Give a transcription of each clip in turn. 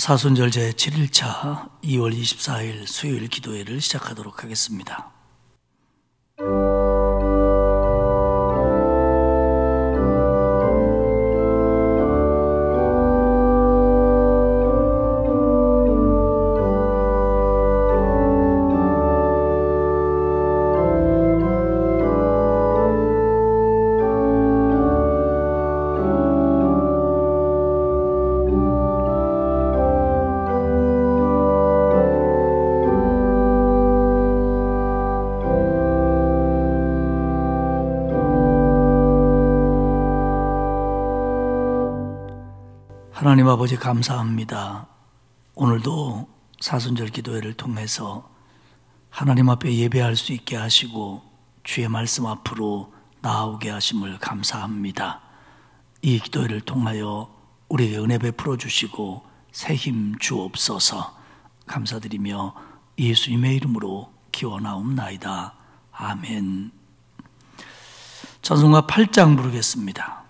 사순절 제7일차 2월 24일 수요일 기도회를 시작하도록 하겠습니다. 하나님 아버지 감사합니다. 오늘도 사순절 기도회를 통해서 하나님 앞에 예배할 수 있게 하시고 주의 말씀 앞으로 나아오게 하심을 감사합니다. 이 기도회를 통하여 우리에게 은혜 베풀어 주시고 새 힘 주옵소서. 감사드리며 예수님의 이름으로 기원하옵나이다. 아멘. 찬송가 8장 부르겠습니다.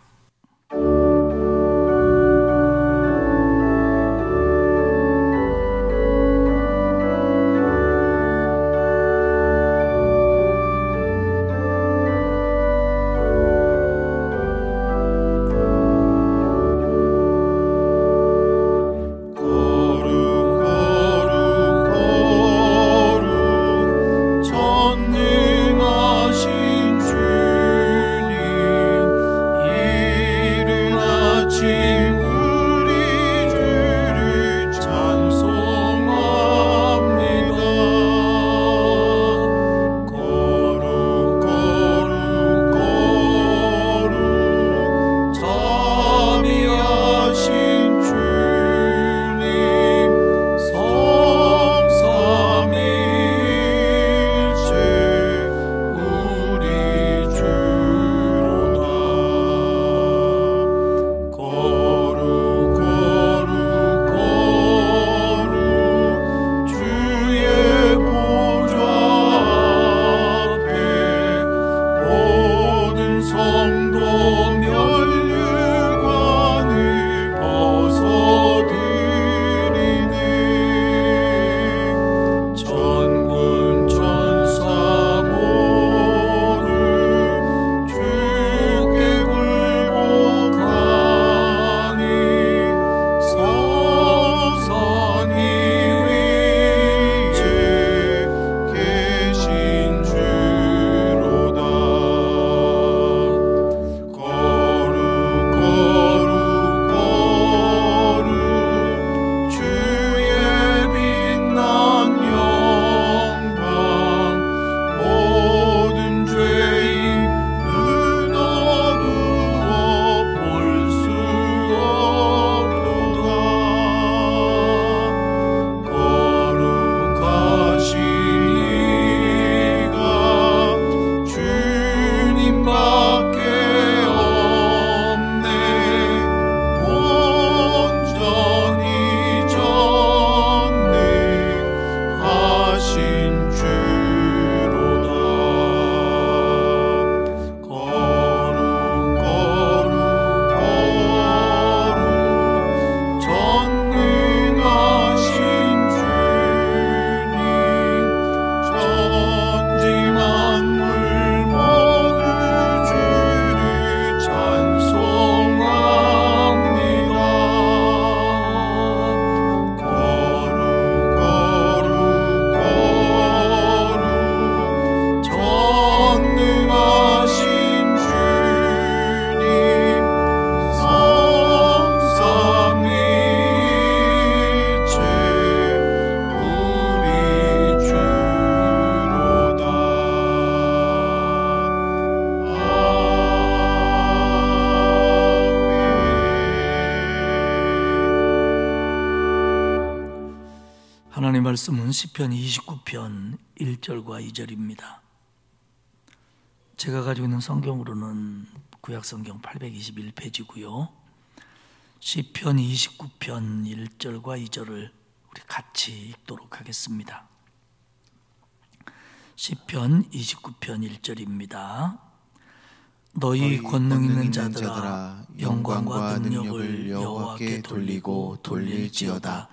하나님 말씀은 시편 29편 1절과 2절입니다. 제가 가지고 있는 성경으로는 구약성경 821페이지고요. 시편 29편 1절과 2절을 우리 같이 읽도록 하겠습니다. 시편 29편 1절입니다. 너희 권능 있는 자들아 영광과 능력을 여호와께 돌리고 돌릴지어다.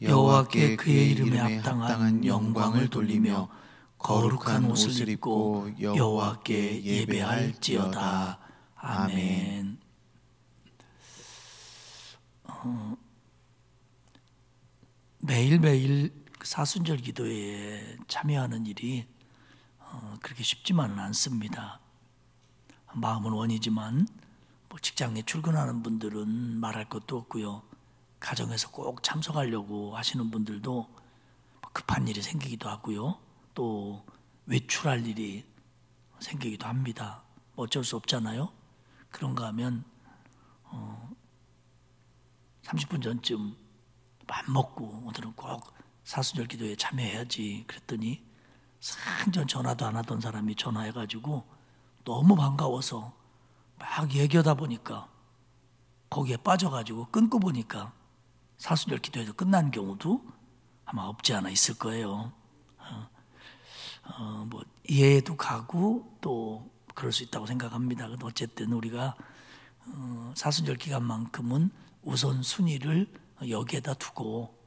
여호와께 그의 이름에 합당한 영광을 돌리며 거룩한 옷을 입고 여호와께 예배할지어다. 아멘. 매일매일 사순절 기도에 참여하는 일이 그렇게 쉽지만은 않습니다. 마음은 원이지만 직장에 출근하는 분들은 말할 것도 없고요. 가정에서 꼭 참석하려고 하시는 분들도 급한 일이 생기기도 하고요. 또 외출할 일이 생기기도 합니다. 어쩔 수 없잖아요. 그런가 하면 30분 전쯤 밥 먹고 오늘은 꼭 사순절 기도에 참여해야지 그랬더니 상전 전화도 안 하던 사람이 전화해가지고 너무 반가워서 막 얘기하다 보니까 거기에 빠져가지고 끊고 보니까 사순절 기도에서 끝난 경우도 아마 없지 않아 있을 거예요. 이해도 가고 또 그럴 수 있다고 생각합니다. 어쨌든 우리가 사순절 기간만큼은 우선 순위를 여기에다 두고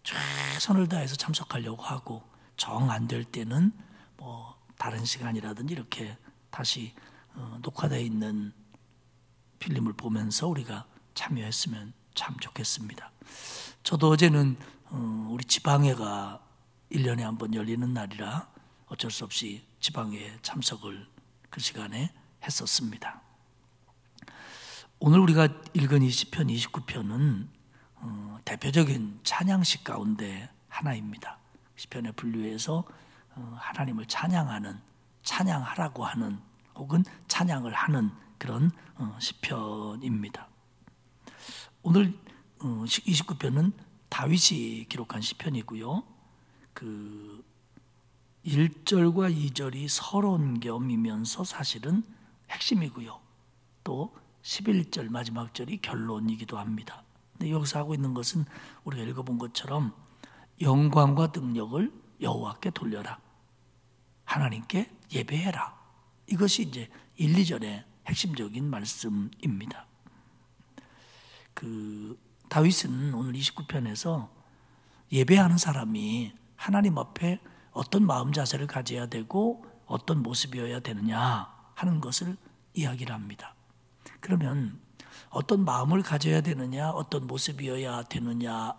최선을 다해서 참석하려고 하고 정 안 될 때는 다른 시간이라든지 이렇게 다시 녹화되어 있는 필름을 보면서 우리가 참여했으면 참 좋겠습니다. 저도 어제는 우리 지방회가 1년에 한 번 열리는 날이라 어쩔 수 없이 지방회 참석을 그 시간에 했었습니다. 오늘 우리가 읽은 이 시편 29편은 대표적인 찬양식 가운데 하나입니다. 시편에 분류해서 하나님을 찬양하라고 하는 혹은 찬양을 하는 그런 시편입니다. 오늘 29편은 다윗이 기록한 시편이고요. 그 1절과 2절이 서론겸이면서 사실은 핵심이고요. 또 11절 마지막 절이 결론이기도 합니다. 근데 여기서 하고 있는 것은 우리가 읽어본 것처럼 영광과 능력을 여호와께 돌려라. 하나님께 예배해라. 이것이 이제 1, 2절의 핵심적인 말씀입니다. 다윗은 오늘 29편에서 예배하는 사람이 하나님 앞에 어떤 마음 자세를 가져야 되고 어떤 모습이어야 되느냐 하는 것을 이야기를 합니다. 그러면 어떤 마음을 가져야 되느냐, 어떤 모습이어야 되느냐의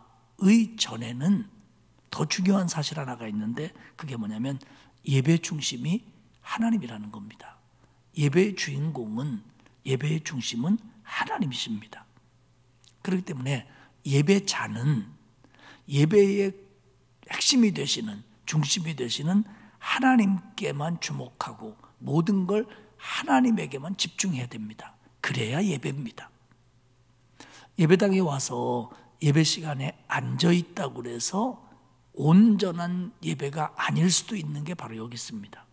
전에는 더 중요한 사실 하나가 있는데 그게 뭐냐면 예배 중심이 하나님이라는 겁니다. 예배의 주인공은, 예배의 중심은 하나님이십니다. 그렇기 때문에 예배자는 예배의 핵심이 되시는, 중심이 되시는 하나님께만 주목하고 모든 걸 하나님에게만 집중해야 됩니다. 그래야 예배입니다. 예배당에 와서 예배 시간에 앉아있다고 해서 온전한 예배가 아닐 수도 있는 게 바로 여기 있습니다.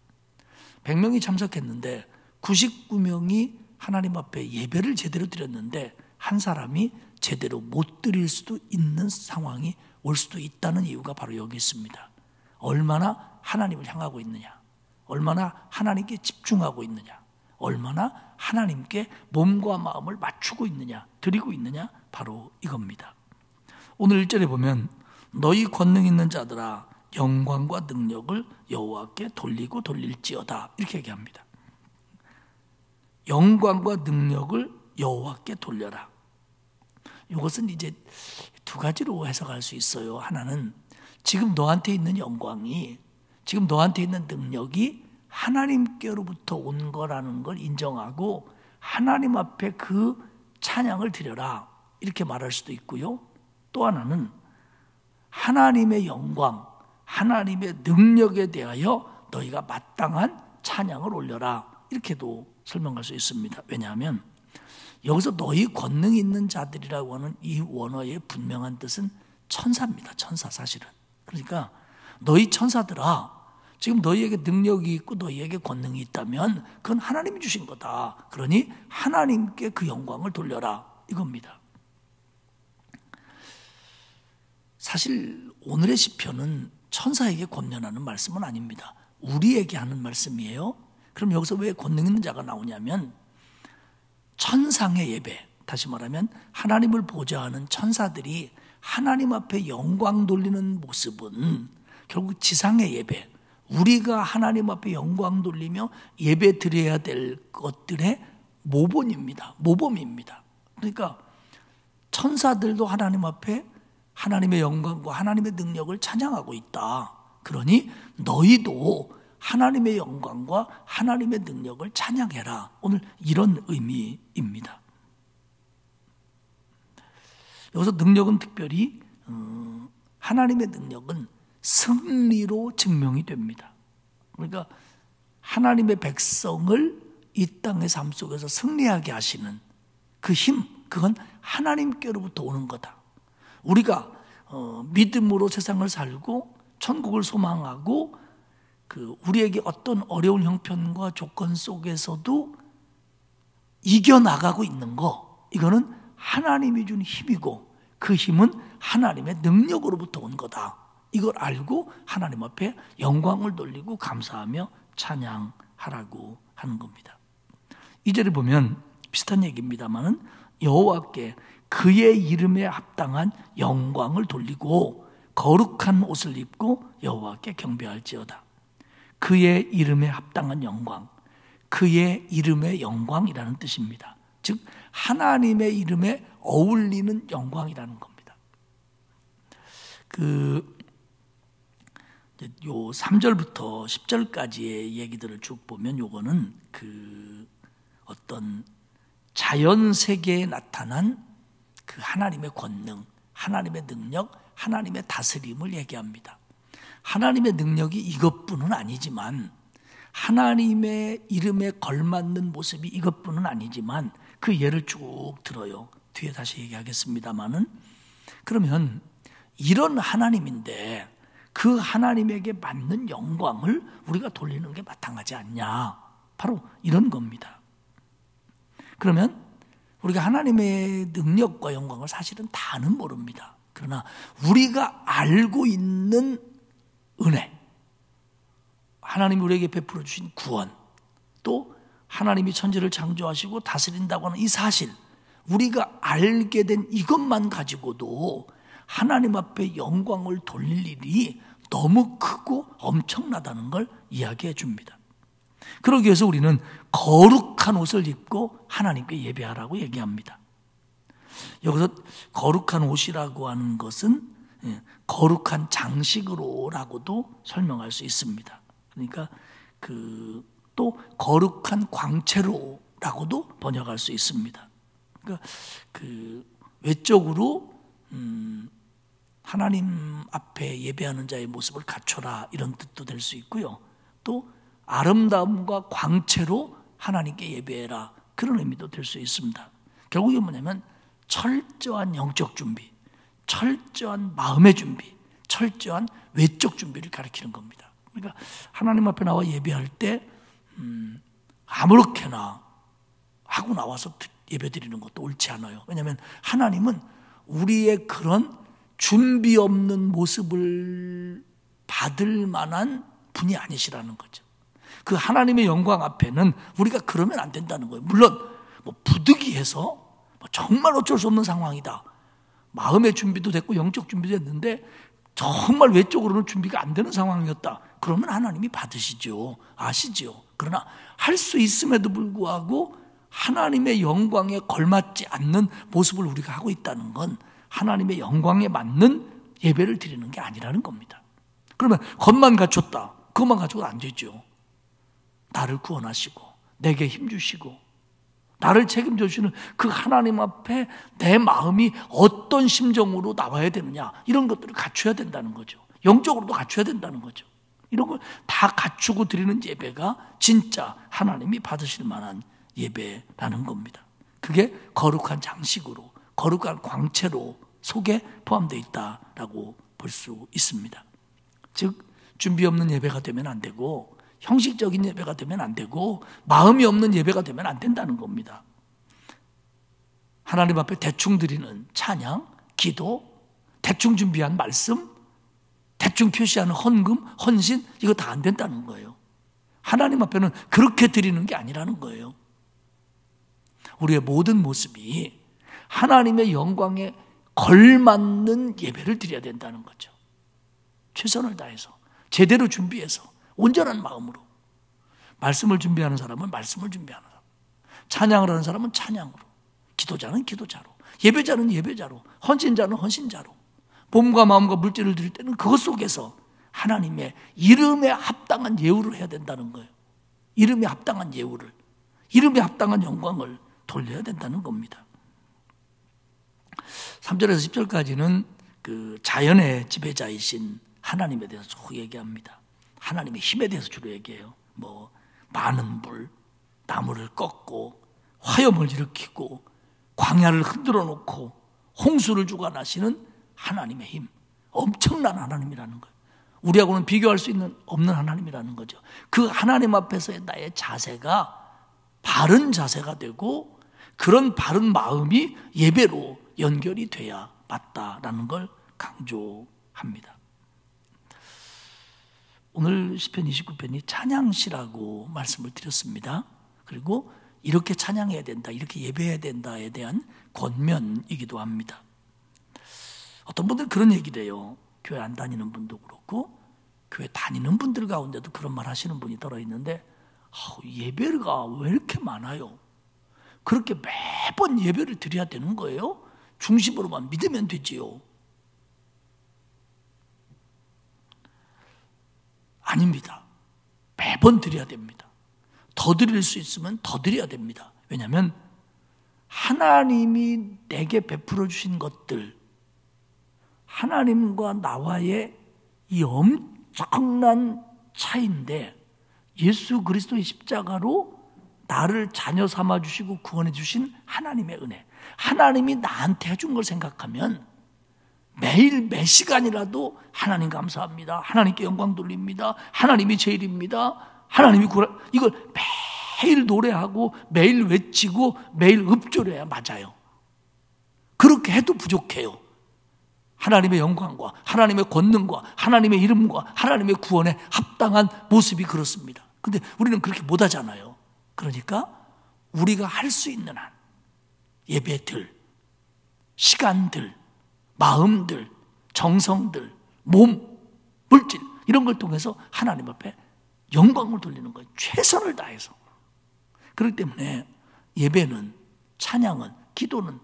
100명이 참석했는데 99명이 하나님 앞에 예배를 제대로 드렸는데 한 사람이 제대로 못 드릴 수도 있는 상황이 올 수도 있다는 이유가 바로 여기 있습니다. 얼마나 하나님을 향하고 있느냐, 얼마나 하나님께 집중하고 있느냐, 얼마나 하나님께 몸과 마음을 맞추고 있느냐, 드리고 있느냐, 바로 이겁니다. 오늘 1절에 보면 너희 권능 있는 자들아 영광과 능력을 여호와께 돌리고 돌릴지어다 이렇게 얘기합니다. 영광과 능력을 여호와께 돌려라. 이것은 이제 두 가지로 해석할 수 있어요. 하나는 지금 너한테 있는 영광이, 지금 너한테 있는 능력이 하나님께로부터 온 거라는 걸 인정하고 하나님 앞에 그 찬양을 드려라 이렇게 말할 수도 있고요. 또 하나는 하나님의 영광, 하나님의 능력에 대하여 너희가 마땅한 찬양을 올려라 이렇게도 설명할 수 있습니다. 왜냐하면 여기서 너희 권능 있는 자들이라고 하는 이 원어의 분명한 뜻은 천사입니다. 천사 사실은. 그러니까 너희 천사들아 지금 너희에게 능력이 있고 너희에게 권능이 있다면 그건 하나님이 주신 거다. 그러니 하나님께 그 영광을 돌려라 이겁니다. 사실 오늘의 시편은 천사에게 권면하는 말씀은 아닙니다. 우리에게 하는 말씀이에요. 그럼 여기서 왜 권능 있는 자가 나오냐면 천상의 예배, 다시 말하면 하나님을 보좌하는 천사들이 하나님 앞에 영광 돌리는 모습은 결국 지상의 예배, 우리가 하나님 앞에 영광 돌리며 예배 드려야 될 것들의 모범입니다. 그러니까 천사들도 하나님 앞에 하나님의 영광과 하나님의 능력을 찬양하고 있다. 그러니 너희도 하나님의 영광과 하나님의 능력을 찬양해라. 오늘 이런 의미입니다. 여기서 능력은 특별히 하나님의 능력은 승리로 증명이 됩니다. 그러니까 하나님의 백성을 이 땅의 삶 속에서 승리하게 하시는 그 힘, 그건 하나님께로부터 오는 거다. 우리가 믿음으로 세상을 살고 천국을 소망하고 우리에게 어떤 어려운 형편과 조건 속에서도 이겨나가고 있는 거, 이거는 하나님이 준 힘이고 그 힘은 하나님의 능력으로부터 온 거다. 이걸 알고 하나님 앞에 영광을 돌리고 감사하며 찬양하라고 하는 겁니다. 2절에 보면 비슷한 얘기입니다만은 여호와께 그의 이름에 합당한 영광을 돌리고 거룩한 옷을 입고 여호와께 경배할지어다. 그의 이름에 합당한 영광, 그의 이름의 영광이라는 뜻입니다. 즉 하나님의 이름에 어울리는 영광이라는 겁니다. 요 3절부터 10절까지의 얘기들을 쭉 보면 요거는 어떤 자연 세계에 나타난 그 하나님의 권능, 하나님의 능력, 하나님의 다스림을 얘기합니다. 하나님의 능력이 이것뿐은 아니지만, 하나님의 이름에 걸맞는 모습이 이것뿐은 아니지만 그 예를 쭉 들어요. 뒤에 다시 얘기하겠습니다만은, 그러면 이런 하나님인데 그 하나님에게 맞는 영광을 우리가 돌리는 게 마땅하지 않냐, 바로 이런 겁니다. 그러면 우리가 하나님의 능력과 영광을 사실은 다는 모릅니다. 그러나 우리가 알고 있는 은혜, 하나님이 우리에게 베풀어 주신 구원, 또 하나님이 천지를 창조하시고 다스린다고 하는 이 사실, 우리가 알게 된 이것만 가지고도 하나님 앞에 영광을 돌릴 일이 너무 크고 엄청나다는 걸 이야기해 줍니다. 그러기 위해서 우리는 거룩한 옷을 입고 하나님께 예배하라고 얘기합니다. 여기서 거룩한 옷이라고 하는 것은 거룩한 장식으로라고도 설명할 수 있습니다. 그러니까 또 거룩한 광채로라고도 번역할 수 있습니다. 그러니까 외적으로 하나님 앞에 예배하는 자의 모습을 갖춰라, 이런 뜻도 될 수 있고요. 또 아름다움과 광채로 하나님께 예배해라, 그런 의미도 될 수 있습니다. 결국에 뭐냐면 철저한 영적 준비, 철저한 마음의 준비, 철저한 외적 준비를 가리키는 겁니다. 그러니까 하나님 앞에 나와 예배할 때 아무렇게나 하고 나와서 예배 드리는 것도 옳지 않아요. 왜냐하면 하나님은 우리의 그런 준비 없는 모습을 받을 만한 분이 아니시라는 거죠. 그 하나님의 영광 앞에는 우리가 그러면 안 된다는 거예요. 물론 부득이해서 정말 어쩔 수 없는 상황이다, 마음의 준비도 됐고 영적 준비도 됐는데 정말 외적으로는 준비가 안 되는 상황이었다, 그러면 하나님이 받으시죠, 아시죠. 그러나 할 수 있음에도 불구하고 하나님의 영광에 걸맞지 않는 모습을 우리가 하고 있다는 건 하나님의 영광에 맞는 예배를 드리는 게 아니라는 겁니다. 그러면 겉만 갖췄다, 그것만 갖춰도 안 되죠. 나를 구원하시고 내게 힘주시고 나를 책임져 주시는 그 하나님 앞에 내 마음이 어떤 심정으로 나와야 되느냐, 이런 것들을 갖춰야 된다는 거죠. 영적으로도 갖춰야 된다는 거죠. 이런 걸 다 갖추고 드리는 예배가 진짜 하나님이 받으실 만한 예배라는 겁니다. 그게 거룩한 장식으로, 거룩한 광채로 속에 포함되어 있다라고 볼 수 있습니다. 즉 준비 없는 예배가 되면 안 되고, 형식적인 예배가 되면 안 되고, 마음이 없는 예배가 되면 안 된다는 겁니다. 하나님 앞에 대충 드리는 찬양, 기도, 대충 준비한 말씀, 대충 표시하는 헌금, 헌신, 이거 다 안 된다는 거예요. 하나님 앞에는 그렇게 드리는 게 아니라는 거예요. 우리의 모든 모습이 하나님의 영광에 걸맞는 예배를 드려야 된다는 거죠. 최선을 다해서, 제대로 준비해서, 온전한 마음으로. 말씀을 준비하는 사람은 말씀을 준비하는 사람, 찬양을 하는 사람은 찬양으로, 기도자는 기도자로, 예배자는 예배자로, 헌신자는 헌신자로, 몸과 마음과 물질을 드릴 때는 그것 속에서 하나님의 이름에 합당한 예우를 해야 된다는 거예요. 이름에 합당한 예우를, 이름에 합당한 영광을 돌려야 된다는 겁니다. 3절에서 10절까지는 그 자연의 지배자이신 하나님에 대해서 쭉 얘기합니다. 하나님의 힘에 대해서 주로 얘기해요. 뭐 많은 물, 나무를 꺾고 화염을 일으키고 광야를 흔들어 놓고 홍수를 주관하시는 하나님의 힘, 엄청난 하나님이라는 거예요. 우리하고는 비교할 수 없는 하나님이라는 거죠. 그 하나님 앞에서의 나의 자세가 바른 자세가 되고 그런 바른 마음이 예배로 연결이 돼야 맞다라는 걸 강조합니다. 오늘 시편 29편이 찬양시라고 말씀을 드렸습니다. 그리고 이렇게 찬양해야 된다, 이렇게 예배해야 된다에 대한 권면이기도 합니다. 어떤 분들은 그런 얘기를 해요. 교회 안 다니는 분도 그렇고 교회 다니는 분들 가운데도 그런 말 하시는 분이 들어있는데 예배가 왜 이렇게 많아요? 그렇게 매번 예배를 드려야 되는 거예요? 중심으로만 믿으면 되지요. 아닙니다. 매번 드려야 됩니다. 더 드릴 수 있으면 더 드려야 됩니다. 왜냐하면 하나님이 내게 베풀어 주신 것들, 하나님과 나와의 이 엄청난 차이인데 예수 그리스도의 십자가로 나를 자녀 삼아 주시고 구원해 주신 하나님의 은혜, 하나님이 나한테 해준 걸 생각하면 매일 몇 시간이라도 하나님 감사합니다, 하나님께 영광 돌립니다, 하나님이 제일입니다, 하나님이 이걸 매일 노래하고 매일 외치고 매일 읊조려야 맞아요. 그렇게 해도 부족해요. 하나님의 영광과 하나님의 권능과 하나님의 이름과 하나님의 구원에 합당한 모습이 그렇습니다. 근데 우리는 그렇게 못하잖아요. 그러니까 우리가 할 수 있는 한 예배들, 시간들, 마음들, 정성들, 몸, 물질 이런 걸 통해서 하나님 앞에 영광을 돌리는 거예요. 최선을 다해서. 그렇기 때문에 예배는, 찬양은, 기도는,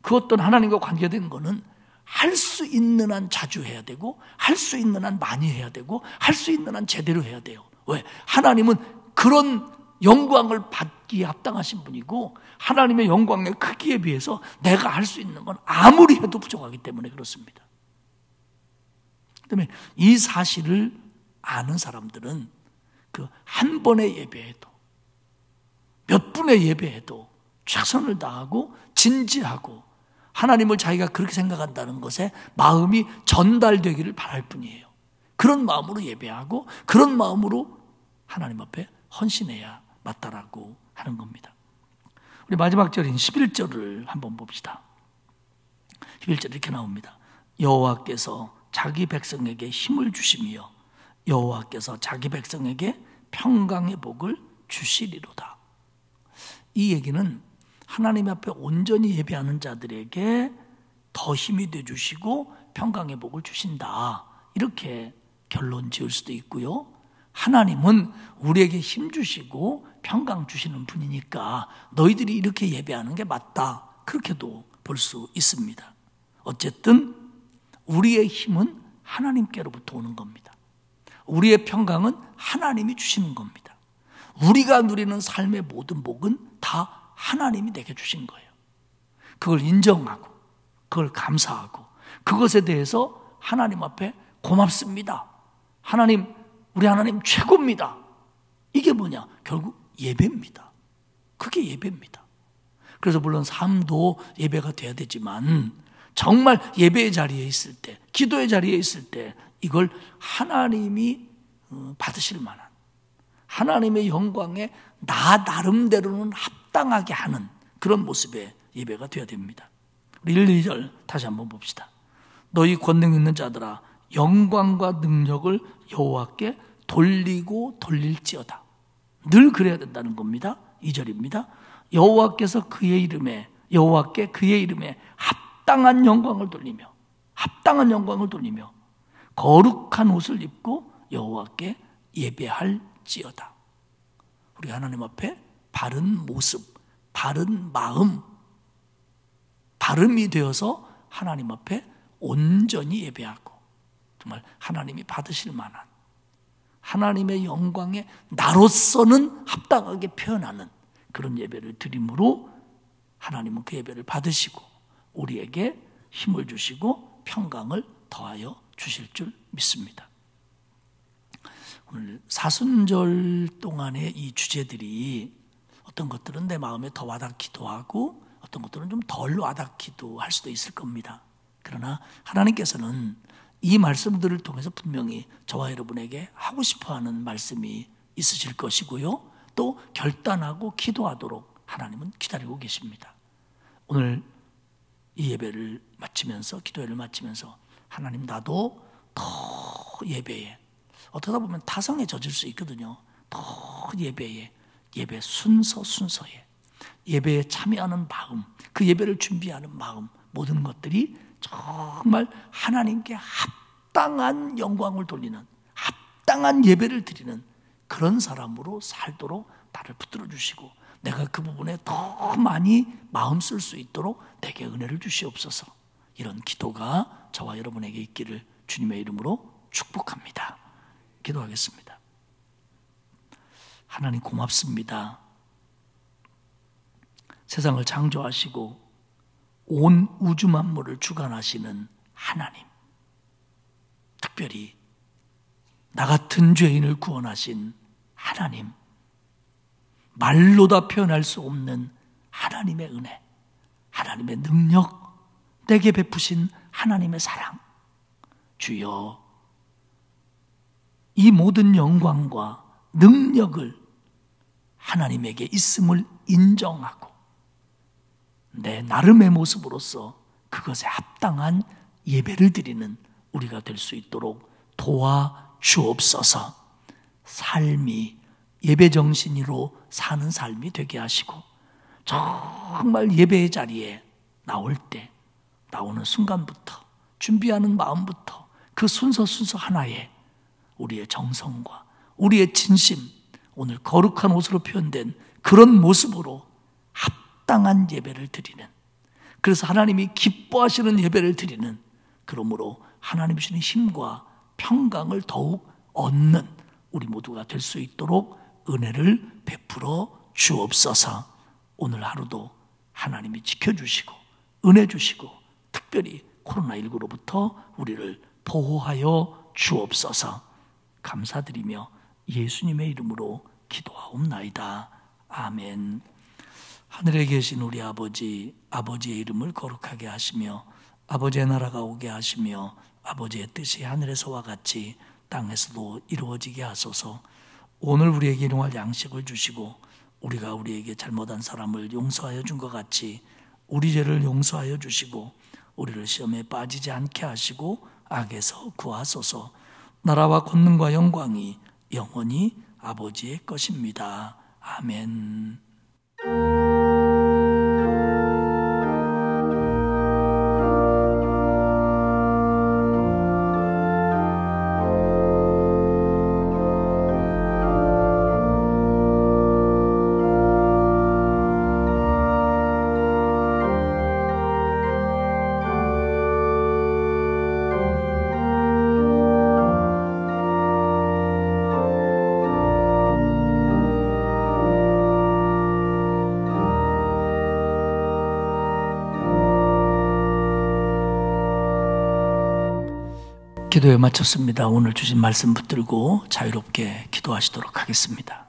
그 어떤 하나님과 관계된 거는 할 수 있는 한 자주 해야 되고 할 수 있는 한 많이 해야 되고 할 수 있는 한 제대로 해야 돼요. 왜? 하나님은 그런 영광을 받기에 합당하신 분이고 하나님의 영광의 크기에 비해서 내가 할 수 있는 건 아무리 해도 부족하기 때문에 그렇습니다. 그다음에 이 사실을 아는 사람들은 그 한 번의 예배에도 몇 분의 예배에도 최선을 다하고 진지하고 하나님을 자기가 그렇게 생각한다는 것에 마음이 전달되기를 바랄 뿐이에요. 그런 마음으로 예배하고 그런 마음으로 하나님 앞에 헌신해야 맞다라고 하는 겁니다. 우리 마지막 절인 11절을 한번 봅시다. 11절 이렇게 나옵니다. 여호와께서 자기 백성에게 힘을 주시며 여호와께서 자기 백성에게 평강의 복을 주시리로다. 이 얘기는 하나님 앞에 온전히 예배하는 자들에게 더 힘이 되어주시고 평강의 복을 주신다, 이렇게 결론 지을 수도 있고요. 하나님은 우리에게 힘 주시고 평강 주시는 분이니까 너희들이 이렇게 예배하는 게 맞다, 그렇게도 볼 수 있습니다. 어쨌든 우리의 힘은 하나님께로부터 오는 겁니다. 우리의 평강은 하나님이 주시는 겁니다. 우리가 누리는 삶의 모든 복은 다 하나님이 내게 주신 거예요. 그걸 인정하고 그걸 감사하고 그것에 대해서 하나님 앞에 고맙습니다, 하나님, 우리 하나님 최고입니다, 이게 뭐냐? 결국 예배입니다. 그게 예배입니다. 그래서 물론 삶도 예배가 돼야 되지만 정말 예배의 자리에 있을 때, 기도의 자리에 있을 때 이걸 하나님이 받으실 만한, 하나님의 영광에 나 나름대로는 합당하게 하는 그런 모습의 예배가 되어야 됩니다. 우리 1, 2절 다시 한번 봅시다. 너희 권능 있는 자들아 영광과 능력을 여호와께 돌리고 돌릴지어다. 늘 그래야 된다는 겁니다. 2절입니다. 여호와께 그의 이름에 합당한 영광을 돌리며 거룩한 옷을 입고 여호와께 예배할지어다. 우리 하나님 앞에 바른 모습, 바른 마음, 바름이 되어서 하나님 앞에 온전히 예배하고 정말 하나님이 받으실 만한 하나님의 영광에 나로서는 합당하게 표현하는 그런 예배를 드림으로 하나님은 그 예배를 받으시고 우리에게 힘을 주시고 평강을 더하여 주실 줄 믿습니다. 오늘 사순절 동안의 이 주제들이 어떤 것들은 내 마음에 더 와닿기도 하고 어떤 것들은 좀 덜 와닿기도 할 수도 있을 겁니다. 그러나 하나님께서는 이 말씀들을 통해서 분명히 저와 여러분에게 하고 싶어하는 말씀이 있으실 것이고요. 또 결단하고 기도하도록 하나님은 기다리고 계십니다. 오늘 이 예배를 마치면서 기도회를 마치면서 하나님 나도 더 예배에 어쩌다 보면 타성에 젖을 수 있거든요. 더 예배에 예배 순서에 예배에 참여하는 마음 그 예배를 준비하는 마음 모든 것들이 정말 하나님께 합당한 영광을 돌리는 합당한 예배를 드리는 그런 사람으로 살도록 나를 붙들어 주시고 내가 그 부분에 더 많이 마음 쓸 수 있도록 내게 은혜를 주시옵소서. 이런 기도가 저와 여러분에게 있기를 주님의 이름으로 축복합니다. 기도하겠습니다. 하나님 고맙습니다. 세상을 창조하시고 온 우주 만물을 주관하시는 하나님, 특별히 나 같은 죄인을 구원하신 하나님, 말로 다 표현할 수 없는 하나님의 은혜, 하나님의 능력, 내게 베푸신 하나님의 사랑, 주여 이 모든 영광과 능력을 하나님에게 있음을 인정하고 내 나름의 모습으로서 그것에 합당한 예배를 드리는 우리가 될 수 있도록 도와주옵소서. 삶이 예배 정신으로 사는 삶이 되게 하시고 정말 예배의 자리에 나올 때 나오는 순간부터 준비하는 마음부터 그 순서 하나에 우리의 정성과 우리의 진심 오늘 거룩한 옷으로 표현된 그런 모습으로 합당한 예배를 드리는 그래서 하나님이 기뻐하시는 예배를 드리는 그러므로 하나님 주시는 힘과 평강을 더욱 얻는 우리 모두가 될 수 있도록 은혜를 베풀어 주옵소서. 오늘 하루도 하나님이 지켜주시고 은혜 주시고 특별히 코로나19로부터 우리를 보호하여 주옵소서. 감사드리며 예수님의 이름으로 기도하옵나이다. 아멘. 하늘에 계신 우리 아버지, 아버지의 이름을 거룩하게 하시며 아버지의 나라가 오게 하시며 아버지의 뜻이 하늘에서와 같이 땅에서도 이루어지게 하소서. 오늘 우리에게 일용할 양식을 주시고 우리가 우리에게 잘못한 사람을 용서하여 준 것 같이 우리 죄를 용서하여 주시고 우리를 시험에 빠지지 않게 하시고 악에서 구하소서. 나라와 권능과 영광이 영원히 아버지의 것입니다. 아멘. 기도에 마쳤습니다. 오늘 주신 말씀 붙들고 자유롭게 기도하시도록 하겠습니다.